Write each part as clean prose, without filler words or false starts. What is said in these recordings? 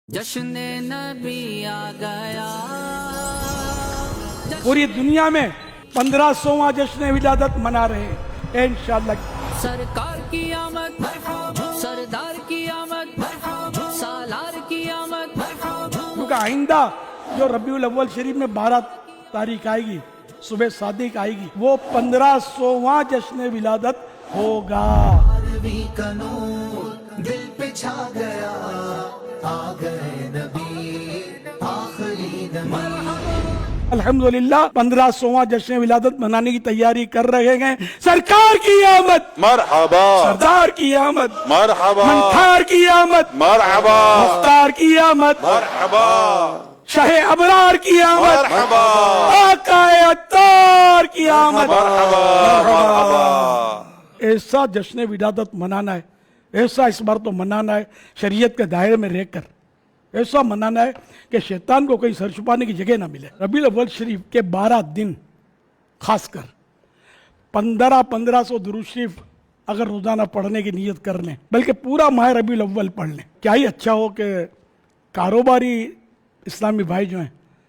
جشن نبی آ گیا. پوری دنیا میں 1500واں جشن ولادت منا رہے ہیں انشاءاللہ. سرکار کی آمد، سردار کی آمد، سالار کی آمد. کیونکہ آئندہ جو ربیع الاول شریف میں 12 تاریخ آئے گی، صبح صادق آئے گی، وہ 1500واں جشن ولادت ہوگا. عربی کا نور دل پہ چھا گیا، آ گئے نبی آخری نبی. الحمدللہ 1500واں جشن ولادت منانے کی تیاری کر رہے ہیں. سرکار کی آمد، مرحبا سردار کی آمد، مرحبا منتھار کی آمد، مرحبا مختار کی آمد، مرحبا شاہ ابرار کی آمد، مرحبا آقا اتار کی آمد. مرحبا مرحبا. ایسا جشن ولادت منانا ہے، ایسا اس بار تو منانا ہے شریعت کے دائرے میں رہ کر، ایسا منانا ہے کہ شیطان کو کہیں سر چھپانے کی جگہ نہ ملے. ربیع الاول شریف کے 12 دن خاص کر 1500 درود شریف اگر روزانہ پڑھنے کی نیت کر لیں، بلکہ پورا ماہ ربیع الاول پڑھ لیں، کیا ہی اچھا ہو کہ کاروباری اسلامی بھائی جو ہیں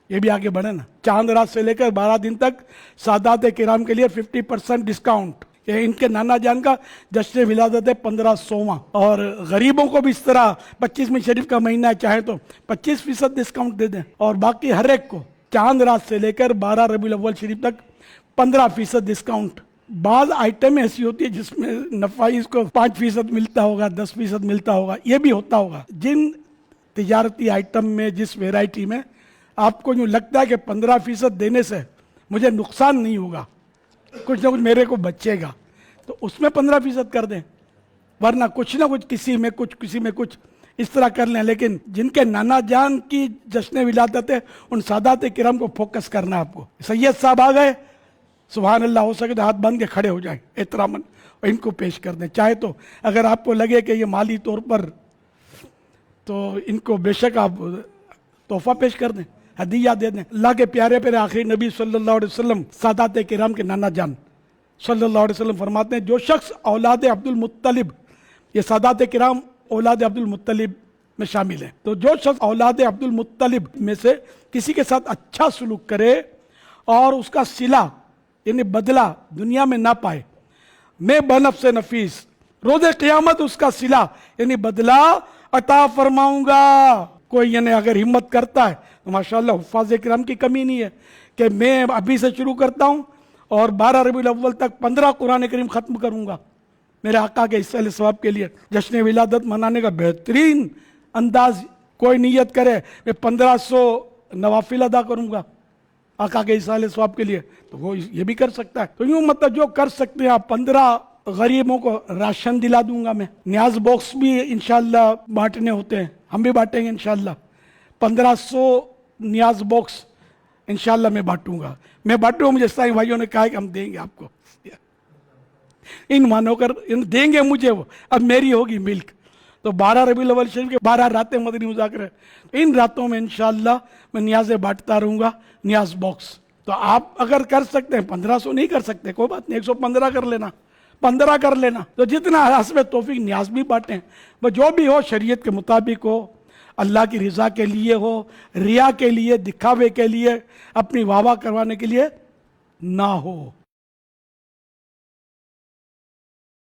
یہ بھی آگے بڑھیں نا. چاند رات سے لے کر 12 دن تک سادات کرام کے لیے 50% ڈسکاؤنٹ. یہ ان کے نانا جان کا جشن ولادت ہے 1500واں. اور غریبوں کو بھی اس طرح 25ویں شریف کا مہینہ ہے، چاہے تو 25% ڈسکاؤنٹ دے دیں، اور باقی ہر ایک کو چاند رات سے لے کر 12 ربیع الاول شریف تک 15% ڈسکاؤنٹ. بعض آئٹم ایسی ہوتی ہے جس میں نفائس کو 5% ملتا ہوگا، 10% ملتا ہوگا، یہ بھی ہوتا ہوگا. جن تجارتی آئٹم میں، جس ویرائٹی میں آپ کو یوں لگتا ہے کہ 15% دینے سے مجھے نقصان نہیں ہوگا، کچھ نہ کچھ میرے کو بچے گا، تو اس میں 15% کر دیں، ورنہ کچھ نہ کچھ کسی میں کچھ اس طرح کر لیں. لیکن جن کے نانا جان کی جشن ولادت ہے ان سادات کرام کو فوکس کرنا ہے آپ کو. سید صاحب آ گئے، سبحان اللہ، ہو سکے تو ہاتھ باندھ کے کھڑے ہو جائیں احتراماً اور ان کو پیش کر دیں. چاہے تو اگر آپ کو لگے کہ یہ مالی طور پر، تو ان کو بے شک آپ تحفہ پیش کر دیں، ہدیہ دے دیں. اللہ کے پیارے پیارے آخری نبی صلی اللہ علیہ وسلم سادات کرام کے نانا جان صلی اللہ علیہ وسلم فرماتے ہیں جو شخص اولاد عبد المطلب، یہ سادات کرام اولاد عبد المطلب میں شامل ہیں، تو جو شخص اولاد عبد المطلب میں سے کسی کے ساتھ اچھا سلوک کرے اور اس کا صلہ یعنی بدلہ دنیا میں نہ پائے، میں بنفس نفیس روز قیامت اس کا صلہ یعنی بدلہ عطا فرماؤں گا. کوئی یعنی اگر ہمت کرتا ہے تو ماشاءاللہ حفاظ کرام کی کمی نہیں ہے کہ میں ابھی سے شروع کرتا ہوں اور 12 ربیع الاول تک 15 قرآن کریم ختم کروں گا میرے آقا کے حصہ ثواب کے لیے. جشن ولادت منانے کا بہترین انداز، کوئی نیت کرے میں 1500 نوافل ادا کروں گا آقا کے حصہ ثواب کے لیے، تو وہ یہ بھی کر سکتا ہے. تو یوں مطلب جو کر سکتے ہیں آپ، 15 غریبوں کو راشن دلا دوں گا میں. نیاز باکس بھی انشاءاللہ بانٹنے ہوتے ہیں، ہم بھی بانٹیں گے انشاءاللہ. 1500 نیاز باکس انشاءاللہ میں بانٹوں گا. مجھے اسلامی بھائیوں نے کہا کہ ہم دیں گے آپ کو، ان مانو کر دیں گے مجھے، وہ اب میری ہوگی ملک. تو 12 ربیع الاول شریف کے 12 راتیں مدنی مذاکرے، ان راتوں میں انشاءاللہ میں نیازیں بانٹتا رہوں گا، نیاز باکس. تو آپ اگر کر سکتے ہیں، 1500 نہیں کر سکتے کوئی بات نہیں، 115 کر لینا، 15 کر لینا، تو جتنا حسب توفیق نیاز بھی بانٹیں. وہ جو بھی ہو شریعت کے مطابق ہو، اللہ کی رضا کے لیے ہو، ریا کے لیے، دکھاوے کے لیے، اپنی واہ واہ کروانے کے لیے نہ ہو.